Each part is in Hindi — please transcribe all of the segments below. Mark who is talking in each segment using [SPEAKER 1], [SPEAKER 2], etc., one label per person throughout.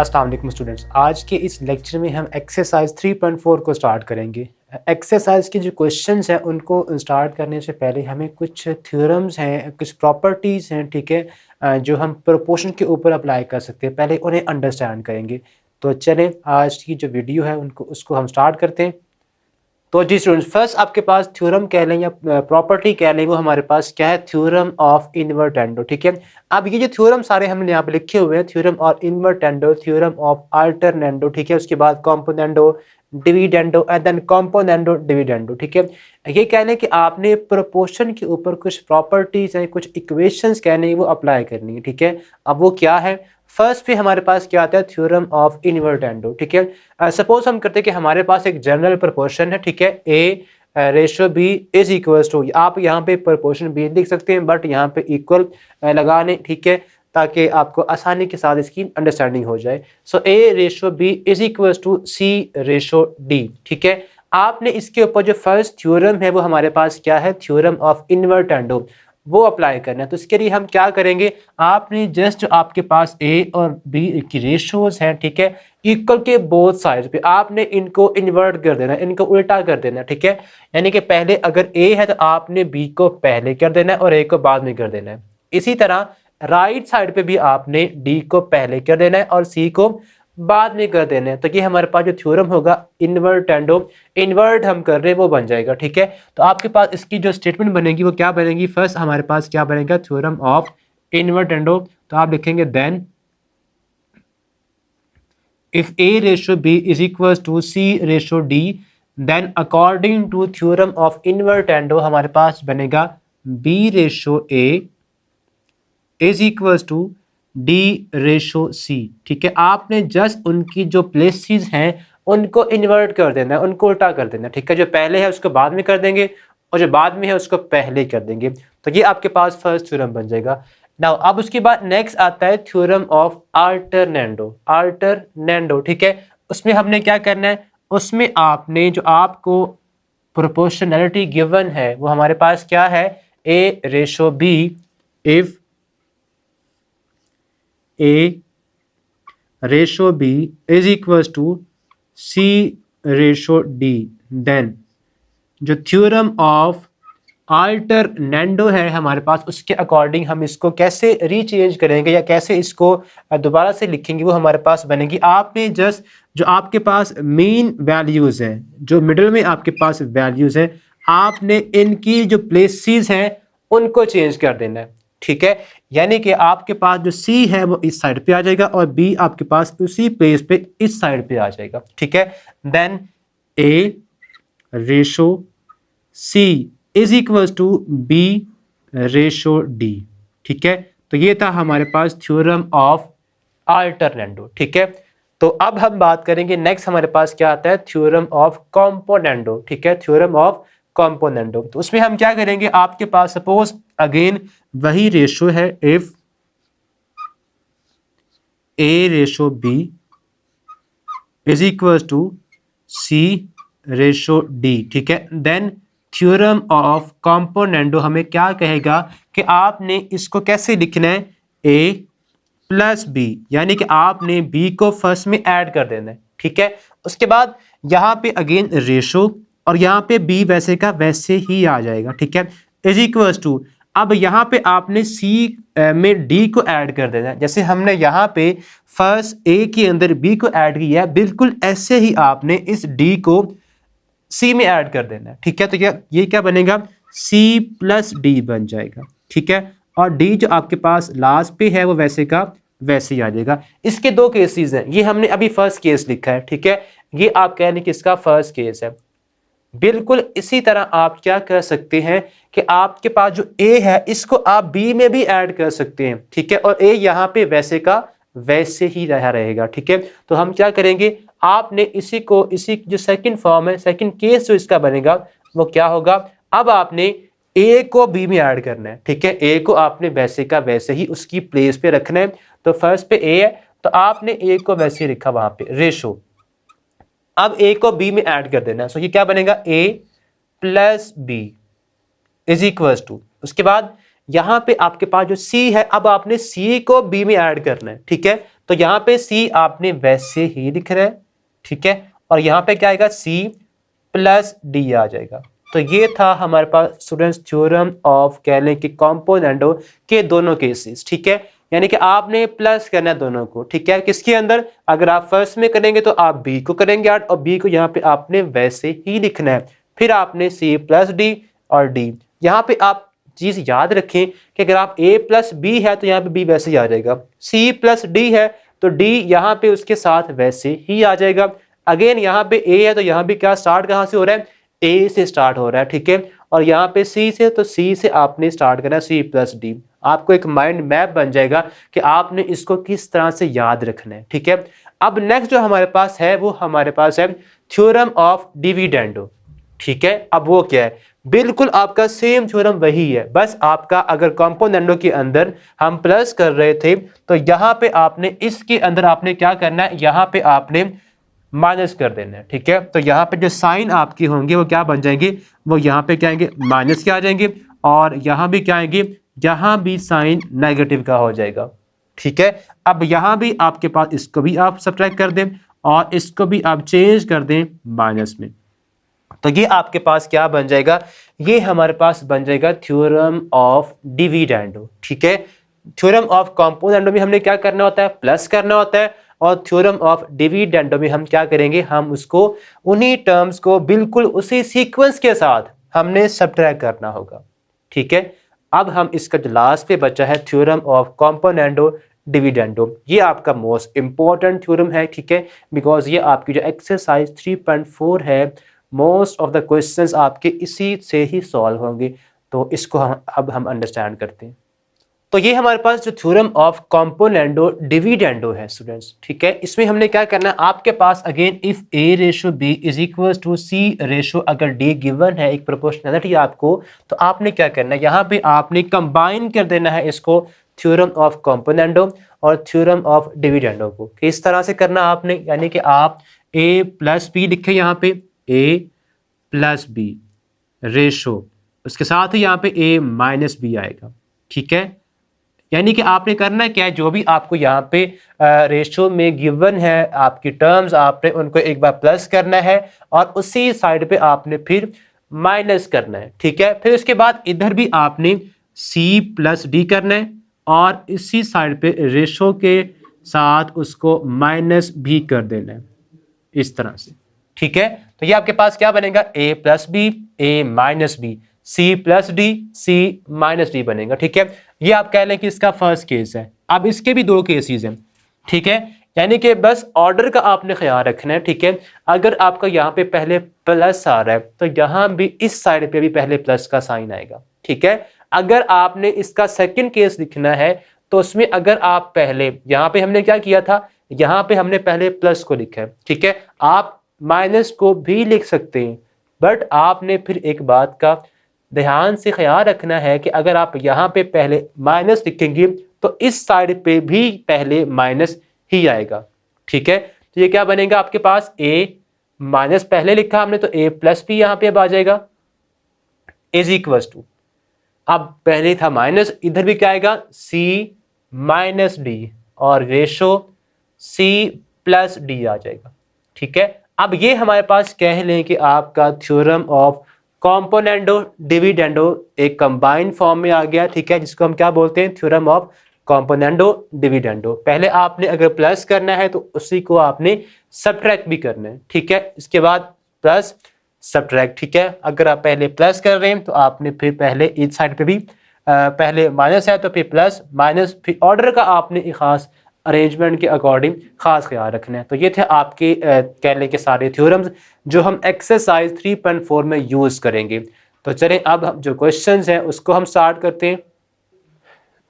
[SPEAKER 1] अस्सलाम वालेकुम स्टूडेंट्स। आज के इस लेक्चर में हम एक्सरसाइज 3.4 को स्टार्ट करेंगे। एक्सरसाइज के जो क्वेश्चंस हैं उनको स्टार्ट करने से पहले हमें कुछ थ्योरम्स हैं, कुछ प्रॉपर्टीज़ हैं, ठीक है, जो हम प्रोपोर्शन के ऊपर अप्लाई कर सकते हैं। पहले उन्हें अंडरस्टैंड करेंगे। तो चलें आज की जो वीडियो है उसको हम स्टार्ट करते हैं। तो जी स्टूडेंट्स, फर्स्ट आपके पास थ्योरम कह लें या प्रॉपर्टी कह लें, वो हमारे पास क्या है, थ्योरम ऑफ इन्वर्टेंडो। ठीक है, अब ये जो थ्योरम सारे हमने यहाँ पे लिखे हुए हैं, theorem of invertendo, theorem of alternendo, ठीक है, उसके बाद componendo, dividendo and then componendo dividendo. ठीक है, ये कह लें कि आपने प्रोपोर्शन के ऊपर कुछ प्रॉपर्टीज हैं, कुछ इक्वेशंस कहने हैं, वो अप्लाई करनी है। ठीक है, अब वो क्या है, फर्स्ट पे हमारे पास क्या आता है, थ्योरम ऑफ इन्वर्टेंडो। ठीक है, सपोज हम करते हैं कि हमारे पास एक जनरल प्रोपोर्शन है, ठीक है, A ratio B is equal to, आप यहाँ पे प्रोपोर्शन बी लिख सकते हैं बट यहाँ पे इक्वल लगा लें, ठीक है, ताकि आपको आसानी के साथ इसकी अंडरस्टैंडिंग हो जाए। So A ratio B is equal to C ratio D. ठीक है, आपने इसके ऊपर जो फर्स्ट थ्योरम है वो हमारे पास क्या है, थ्योरम ऑफ इन्वर्टेंडो, वो अप्लाई करना है। तो इसके लिए हम क्या करेंगे, आपने जस्ट आपके पास ए और बी की रेशोज हैं, ठीक है, इक्वल के बोथ साइड पे आपने इनको इन्वर्ट कर देना है, इनको उल्टा कर देना है। ठीक है, यानी कि पहले अगर ए है तो आपने बी को पहले कर देना है और ए को बाद में कर देना है। इसी तरह राइट साइड पे भी आपने डी को पहले कर देना है और सी को बाद में कर देना है। तो ये हमारे पास जो थ्योरम होगा इन्वर्टेंडो, इन्वर्ट हम कर रहे हैं वो बन जाएगा। ठीक है, तो आपके पास इसकी जो स्टेटमेंट बनेगी वो क्या बनेगी, फर्स्ट हमारे पास क्या बनेगा, थ्योरम ऑफ इन्वर्टेंडो। तो आप लिखेंगे then if A ratio B is equal to C ratio D, then according to theorem of invertendo हमारे पास बनेगा B ratio A is equal to D ratio C. ठीक है, आपने जस्ट उनकी जो प्लेसेस हैं उनको इन्वर्ट कर देना है, उनको उल्टा कर देना है। ठीक है, जो पहले है उसको बाद में कर देंगे और जो बाद में है उसको पहले कर देंगे। तो ये आपके पास फर्स्ट थ्योरम बन जाएगा। नाउ अब उसके बाद नेक्स्ट आता है थ्योरम ऑफ अल्टरनेंडो, अल्टरनेंडो। ठीक है, उसमें हमने क्या करना है, उसमें आपने जो आपको प्रोपोर्शनैलिटी गिवन है वो हमारे पास क्या है, A ratio B if A ratio B is equal to C ratio D, then जो थ्योरम ऑफ अल्टरनेंडो है हमारे पास, उसके अकॉर्डिंग हम इसको कैसे रीचेंज करेंगे या कैसे इसको दोबारा से लिखेंगे, वो हमारे पास बनेगी। आपने जस्ट जो आपके पास मेन वैल्यूज हैं, जो मिडिल में आपके पास वैल्यूज हैं, आपने इनकी जो प्लेसेस हैं उनको चेंज कर देना है। ठीक है, यानी कि आपके पास जो C है वो इस साइड पे आ जाएगा और B आपके पास उसी प्लेस पे इस साइड पे आ जाएगा। ठीक है, then A ratio C is equal to B ratio D। ठीक है, तो ये था हमारे पास थ्योरम ऑफ अल्टरनेंडो। ठीक है, तो अब हम बात करेंगे नेक्स्ट हमारे पास क्या आता है, थ्योरम ऑफ कॉम्पोनेंडो। ठीक है, थ्योरम ऑफ कॉम्पोनेंडो। तो उसमें हम क्या करेंगे, आपके पास सपोज अगेन वही रेशो है, if A ratio B is equal to C ratio D. ठीक है, देन थ्योरम ऑफ कॉम्पोनेंडो हमें क्या कहेगा कि आपने इसको कैसे लिखना है, ए प्लस बी, यानी कि आपने बी को फर्स्ट में ऐड कर देना है। ठीक है, उसके बाद यहाँ पे अगेन रेशो और यहाँ पे बी वैसे का वैसे ही आ जाएगा। ठीक है, इज इक्वल टू, अब यहाँ पे आपने C में D को ऐड कर देना है। जैसे हमने यहाँ पे फर्स्ट A के अंदर B को ऐड किया है, बिल्कुल ऐसे ही आपने इस D को C में ऐड कर देना है। ठीक है, तो ये क्या बनेगा, C प्लस D बन जाएगा। ठीक है, और D जो आपके पास लास्ट पे है वो वैसे का वैसे ही आ जाएगा। इसके दो केसेस हैं, ये हमने अभी फर्स्ट केस लिखा है। ठीक है, ये आप कह लें कि इसका फर्स्ट केस है। बिल्कुल इसी तरह आप क्या कर सकते हैं कि आपके पास जो A है इसको आप B में भी ऐड कर सकते हैं। ठीक है, और A यहाँ पे वैसे का वैसे ही रहेगा। ठीक है, तो हम क्या करेंगे, आपने इसी जो सेकंड फॉर्म है, सेकंड केस जो इसका बनेगा वो क्या होगा, अब आपने A को B में ऐड करना है। ठीक है, A को आपने वैसे का वैसे ही उसकी प्लेस पे रखना है। तो फर्स्ट पे A है तो आपने A को वैसे ही रखा वहां पे रेशो, अब A को B में ऐड कर देना है। सो ये क्या बनेगा, A plus B is equal to, उसके बाद यहाँ पे आपके पास जो C है, अब आपने C को B में ऐड करना है। ठीक है, तो यहाँ पे सी आपने वैसे ही लिख रहा है, ठीक है, और यहाँ पे क्या आएगा सी प्लस डी आ जाएगा। तो ये था हमारे पास स्टूडेंट्स थ्योरम ऑफ कह लें कि कॉम्पोनेंटो के दोनों केसेस, ठीक है, यानी कि आपने प्लस करना है दोनों को, ठीक है, किसके अंदर, अगर आप फर्स्ट में करेंगे तो आप बी को करेंगे ऐड और बी को यहाँ पे आपने वैसे ही लिखना है, फिर आपने सी प्लस डी और डी। यहाँ पे आप चीज याद रखें कि अगर आप a प्लस बी है तो यहाँ पे b वैसे ही आ जाएगा, c प्लस d है तो d यहाँ पे उसके साथ वैसे ही आ जाएगा। अगेन यहाँ पे a है तो यहाँ भी क्या स्टार्ट कहाँ से हो रहा है, a से स्टार्ट हो रहा है, ठीक है, और यहाँ पे c से तो c से आपने स्टार्ट करना है c प्लस डी। आपको एक माइंड मैप बन जाएगा कि आपने इसको किस तरह से याद रखना है, ठीक है। अब नेक्स्ट जो हमारे पास है वो हमारे पास है थ्योरम ऑफ डिविडेंडो, ठीक है। अब वो क्या है, बिल्कुल आपका सेम थ्योरम वही है, बस आपका अगर कॉम्पोनेंटो के अंदर हम प्लस कर रहे थे तो यहाँ पे आपने इसके अंदर आपने क्या करना है, यहाँ पे आपने माइनस कर देना है, ठीक है। तो यहाँ पे जो साइन आपकी होंगे वो क्या बन जाएंगे, वो यहाँ पे क्या आएंगे माइनस के आ जाएंगे, और यहाँ भी क्या आएंगे, यहाँ भी साइन नेगेटिव का हो जाएगा, ठीक है। अब यहाँ भी आपके पास इसको भी आप सब्ट्रैक्ट कर दें और इसको भी आप चेंज कर दें माइनस में, तो ये आपके पास क्या बन जाएगा, ये हमारे पास बन जाएगा थ्योरम ऑफ डिविडेंडो, ठीक है। थ्योरम ऑफ कॉम्पोनेंटो में हमने क्या करना होता है, प्लस करना होता है, और थ्योरम ऑफ डिविडेंडो में हम क्या करेंगे, हम उसको उन्हीं टर्म्स को बिल्कुल उसी सीक्वेंस के साथ हमने सब्ट्रैक्ट करना होगा, ठीक है। अब हम इसका जो लास्ट पे बचा है थ्योरम ऑफ कॉम्पोनेंटो डिविडेंडो, ये आपका मोस्ट इंपॉर्टेंट थ्योरम है, ठीक है, बिकॉज ये आपकी जो एक्सरसाइज 3.4 है मोस्ट ऑफ द क्वेश्चंस आपके इसी से ही सॉल्व होंगे। तो इसको हम अंडरस्टैंड करते हैं। तो ये हमारे पास जो थ्योरम ऑफ कॉम्पोनेंटो डिविडेंडो है स्टूडेंट्स, ठीक है, इसमें हमने क्या करना है, आपके पास again if a ratio b is equal to c ratio अगर d गिवन है, एक प्रोपोर्शनलिटी आपको, तो आपने क्या करना है, यहाँ पे आपने कंबाइन कर देना है इसको थ्योरम ऑफ कॉम्पोनेंटो और थ्योरम ऑफ डिविडेंडो को। किस तरह से करना आपने, यानी कि आप a प्लस बी लिखे यहाँ पे a प्लस बी रेशो, उसके साथ ही यहाँ पे a माइनस बी आएगा, ठीक है। यानी कि आपने करना क्या है, जो भी आपको यहाँ पे रेशो में गिवन है आपकी टर्म्स, आपने उनको एक बार प्लस करना है और उसी साइड पे आपने फिर माइनस करना है, ठीक है। फिर उसके बाद इधर भी आपने c प्लस डी करना है और इसी साइड पे रेशो के साथ उसको माइनस भी कर देना है, इस तरह से, ठीक है। तो ये आपके पास क्या बनेगा, a plus B a minus B c plus D c minus D बनेगा, ठीक है। ये आप कह लें कि इसका फर्स्ट केस है। अब इसके भी दो केसेस हैं, ठीक है, यानी कि बस ऑर्डर का आपने ख्याल रखना है, ठीक है। अगर आपका यहाँ पे पहले प्लस आ रहा है तो यहाँ भी इस साइड पे भी पहले प्लस का साइन आएगा, ठीक है। अगर आपने इसका सेकंड केस लिखना है तो उसमें अगर आप पहले यहाँ पे हमने क्या किया था, यहाँ पे हमने पहले प्लस को लिखा है, ठीक है। आप माइनस को भी लिख सकते हैं, बट आपने फिर एक बात का ध्यान से ख्याल रखना है कि अगर आप यहाँ पे पहले माइनस लिखेंगे तो इस साइड पे भी पहले माइनस ही आएगा, ठीक है। तो ये क्या बनेगा आपके पास, a माइनस पहले लिखा हमने तो a प्लस भी यहाँ पे अब आ जाएगा इज इक्वल टू, अब पहले था माइनस, इधर भी क्या आएगा c माइनस डी और रेशो c प्लस डी आ जाएगा, ठीक है। अब ये हमारे पास कह लें कि आपका थ्योरम ऑफ कॉम्पोनेंटो डिविडेंडो एक कंबाइंड फॉर्म में आ गया, ठीक है, जिसको हम क्या बोलते हैं, थ्योरम ऑफ कॉम्पोनेंटो डिविडेंडो। पहले आपने अगर प्लस करना है तो उसी को आपने सब्ट्रैक्ट भी करना है, ठीक है। इसके बाद प्लस सब्ट्रैक्ट, ठीक है। अगर आप पहले प्लस कर रहे हैं तो आपने फिर पहले इस साइड पे भी पहले माइनस है तो फिर प्लस माइनस, फिर ऑर्डर का आपने एक खास अरेंजमेंट के अकॉर्डिंग खास ख्याल रखना है। तो ये थे आपके कह लें के सारे थ्योरम्स जो हम एक्सरसाइज 3.4 में यूज करेंगे। तो चलें अब हम जो क्वेश्चंस हैं उसको हम स्टार्ट करते हैं।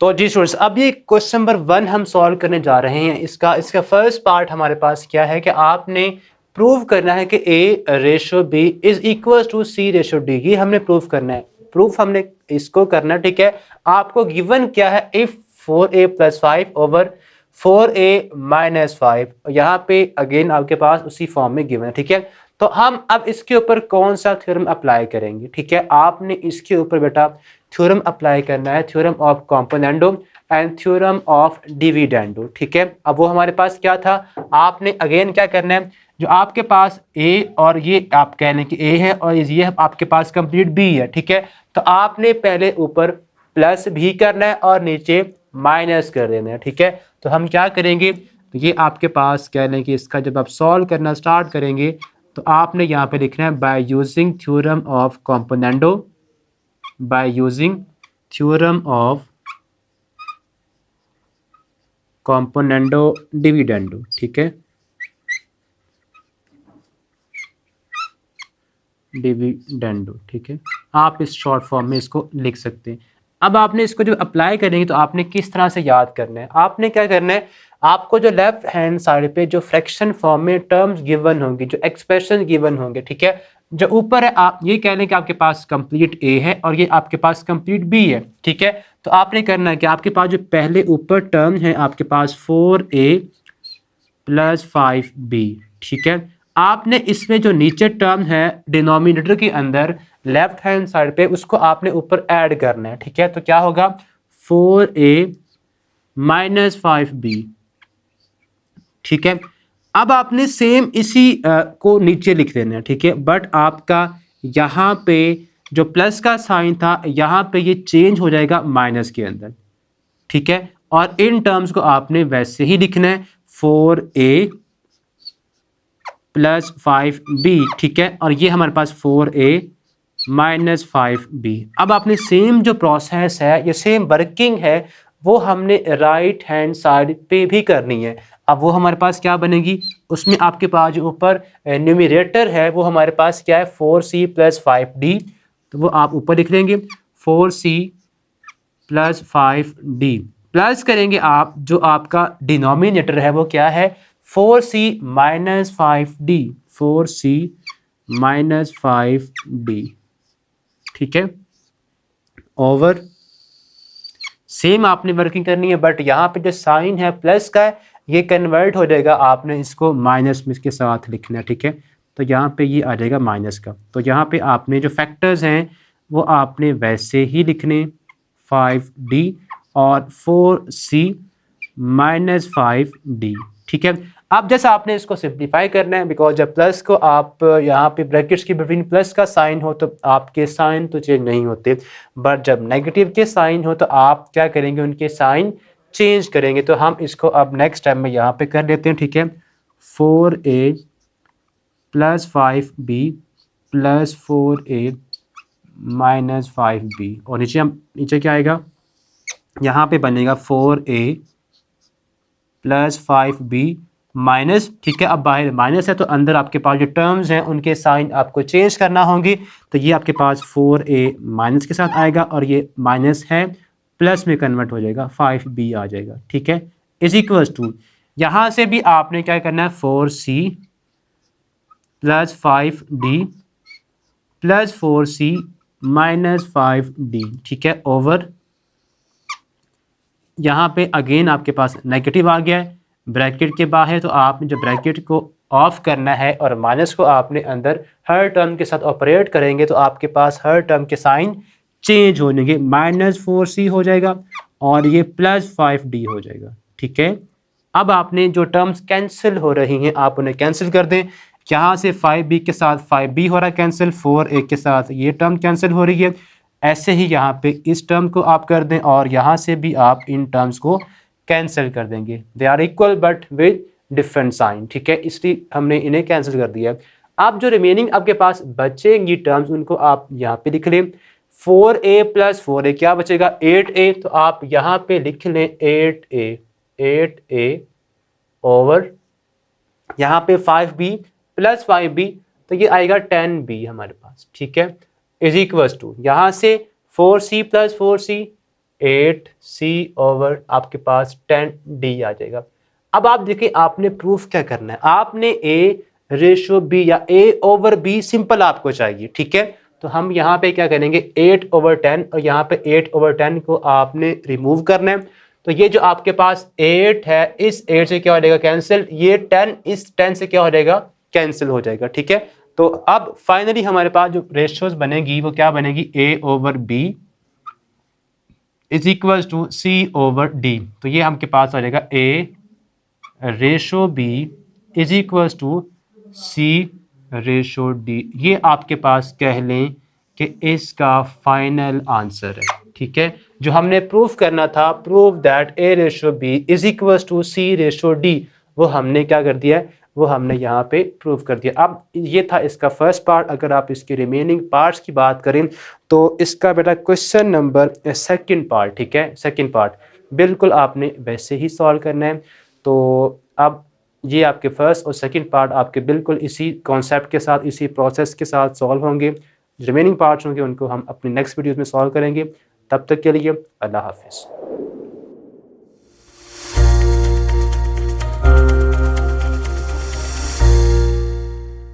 [SPEAKER 1] तो जी स्टूडेंट्स, अब ये क्वेश्चन नंबर 1 हम सॉल्व करने जा रहे हैं। इसका फर्स्ट पार्ट हमारे पास क्या है कि आपने प्रूव करना है कि a ratio b is equal to c ratio d। ये हमने प्रूव करना है, प्रूफ हमने इसको करना, ठीक है। आपको गिवन क्या है, if 4a plus 5 over 4a minus 5, यहाँ पे अगेन आपके पास उसी फॉर्म में गिवन है, ठीक है। तो हम अब इसके ऊपर कौन सा थ्योरम अप्लाई करेंगे, ठीक है। आपने इसके ऊपर बेटा थ्योरम अप्लाई करना है, theorem of componendo and theorem of dividendo. ठीक है, अब वो हमारे पास क्या था, आपने अगेन क्या करना है, जो आपके पास ए और ये आप कह लें कि ए है और ये आपके पास कंप्लीट बी है। ठीक है, तो आपने पहले ऊपर प्लस भी करना है और नीचे माइनस कर देना है। ठीक है, तो हम क्या करेंगे, तो ये आपके पास कह लें कि इसका जब आप सॉल्व करना स्टार्ट करेंगे तो आपने यहाँ पे लिखना है by using theorem of componendo, by using theorem of componendo dividendo. ठीक है, डिविडेंडो। ठीक है, आप इस शॉर्ट फॉर्म में इसको लिख सकते हैं। अब आपने इसको जब अप्लाई करेंगे तो आपने किस तरह से याद करना है, आपने क्या करना है, आपको जो लेफ्ट हैंड साइड पे जो फ्रैक्शन फॉर्म में टर्म्स गिवन होंगी, जो एक्सप्रेशन गिवन होंगे, ठीक है, जो ऊपर है आप ये कह लें कि आपके पास कंप्लीट ए है और ये आपके पास कंप्लीट बी है। ठीक है, तो आपने करना है कि आपके पास जो पहले ऊपर टर्म है आपके पास 4a प्लस 5b। ठीक है, आपने इसमें जो नीचे टर्म है डिनोमिनेटर के अंदर लेफ्ट हैंड साइड पे उसको आपने ऊपर ऐड करना है। ठीक है, तो क्या होगा 4a माइनस 5b। ठीक है, अब आपने सेम इसी को नीचे लिख देना है। ठीक है, बट आपका यहाँ पे जो प्लस का साइन था यहाँ पे ये चेंज हो जाएगा माइनस के अंदर। ठीक है, और इन टर्म्स को आपने वैसे ही लिखना है 4a प्लस 5b। ठीक है, और ये हमारे पास 4a माइनस 5b। अब आपने सेम जो प्रोसेस है, ये सेम वर्किंग है, वो हमने राइट हैंड साइड पे भी करनी है। अब वो हमारे पास क्या बनेगी, उसमें आपके पास जो ऊपर न्यूमरेटर है वो हमारे पास क्या है 4c प्लस 5d, तो वो आप ऊपर लिख लेंगे 4c प्लस 5d प्लस करेंगे आप जो आपका डिनोमिनेटर है वो क्या है 4c minus 5d, 4c minus 5d। ठीक है, ओवर सेम आपने वर्किंग करनी है, बट यहाँ पे जो साइन है प्लस का है ये कन्वर्ट हो जाएगा, आपने इसको माइनस में इसके साथ लिखना है। ठीक है, तो यहाँ पे ये आ जाएगा माइनस का, तो यहाँ पे आपने जो फैक्टर्स हैं वो आपने वैसे ही लिखने 5d और 4c माइनस 5d। ठीक है, अब जैसा आपने इसको सिंप्लीफाई करना है, बिकॉज जब प्लस को आप यहाँ पे ब्रैकेट्स के बिटवीन प्लस का साइन हो तो आपके साइन तो चेंज नहीं होते, बट जब नेगेटिव के साइन हो तो आप क्या करेंगे, उनके साइन चेंज करेंगे। तो हम इसको अब नेक्स्ट टाइम में यहाँ पे कर लेते हैं। ठीक है, 4a plus 5b plus 4a minus 5b, और नीचे क्या आएगा, यहाँ पे बनेगा 4a प्लस 5b माइनस। ठीक है, अब बाहर माइनस है तो अंदर आपके पास जो टर्म्स हैं उनके साइन आपको चेंज करना होंगे, तो ये आपके पास 4a माइनस के साथ आएगा और ये माइनस है प्लस में कन्वर्ट हो जाएगा 5b आ जाएगा। ठीक है, इज इक्वल्स टू यहाँ से भी आपने क्या करना है 4c plus 5d plus 4c minus 5d। ठीक है, ओवर यहाँ पे अगेन आपके पास नेगेटिव आ गया है ब्रैकेट के बाहर, तो आपने जो ब्रैकेट को ऑफ करना है और माइनस को आपने अंदर हर टर्म के साथ ऑपरेट करेंगे तो आपके पास हर टर्म के साइन चेंज हो जाएंगे, माइनस 4c हो जाएगा और ये प्लस 5d हो जाएगा। ठीक है, अब आपने जो टर्म्स कैंसिल हो रही हैं आप उन्हें कैंसिल कर दें, यहाँ से 5b के साथ 5b हो रहा है कैंसिल, 4a के साथ ये टर्म कैंसिल हो रही है, ऐसे ही यहाँ पे इस टर्म को आप कर दें और यहाँ से भी आप इन टर्म्स को कैंसिल कर देंगे, they are equal but with different sign. ठीक है, इसलिए हमने इन्हें कैंसिल कर दिया। अब जो रिमेनिंग आपके पास बचेंगी टर्म्स उनको आप यहाँ पे लिख लें, 4a प्लस 4a क्या बचेगा 8a, तो आप यहाँ पे लिख लें 8a ओवर यहाँ पे 5b प्लस 5b, तो ये आएगा 10b हमारे पास। ठीक है, इज इक्वल्स टू यहाँ से 4c plus 4c 8c over आपके पास 10d आ जाएगा। अब आप देखिए आपने प्रूफ क्या करना है, आपने a रेशो b या a ओवर b सिंपल आपको चाहिए। ठीक है, तो हम यहाँ पे क्या करेंगे 8/10 और यहाँ पे 8/10 को आपने रिमूव करना है, तो ये जो आपके पास 8 है इस 8 से क्या हो जाएगा कैंसिल, ये 10 इस 10 से क्या हो जाएगा कैंसिल हो जाएगा। ठीक है, तो अब फाइनली हमारे पास जो रेशियोज बनेगी वो क्या बनेगी a over b is equal to C/D। तो ये हमके पास आ जाएगा A/B is equal to C/D। ये आपके पास कह लें कि इसका फाइनल आंसर है। ठीक है, जो हमने प्रूफ करना था, prove that A/B is equal to C/D, वो हमने क्या कर दिया है, वो हमने यहाँ पे प्रूव कर दिया। अब ये था इसका फर्स्ट पार्ट। अगर आप इसके रिमेनिंग पार्ट्स की बात करें तो इसका बेटा क्वेश्चन नंबर सेकंड पार्ट, ठीक है, सेकंड पार्ट बिल्कुल आपने वैसे ही सॉल्व करना है। तो अब ये आपके फर्स्ट और सेकंड पार्ट आपके बिल्कुल इसी कॉन्सेप्ट के साथ, इसी प्रोसेस के साथ सॉल्व होंगे। रिमेनिंग पार्ट्स होंगे उनको हम अपने नेक्स्ट वीडियोज़ में सॉल्व करेंगे। तब तक के लिए अल्लाह हाफिज़।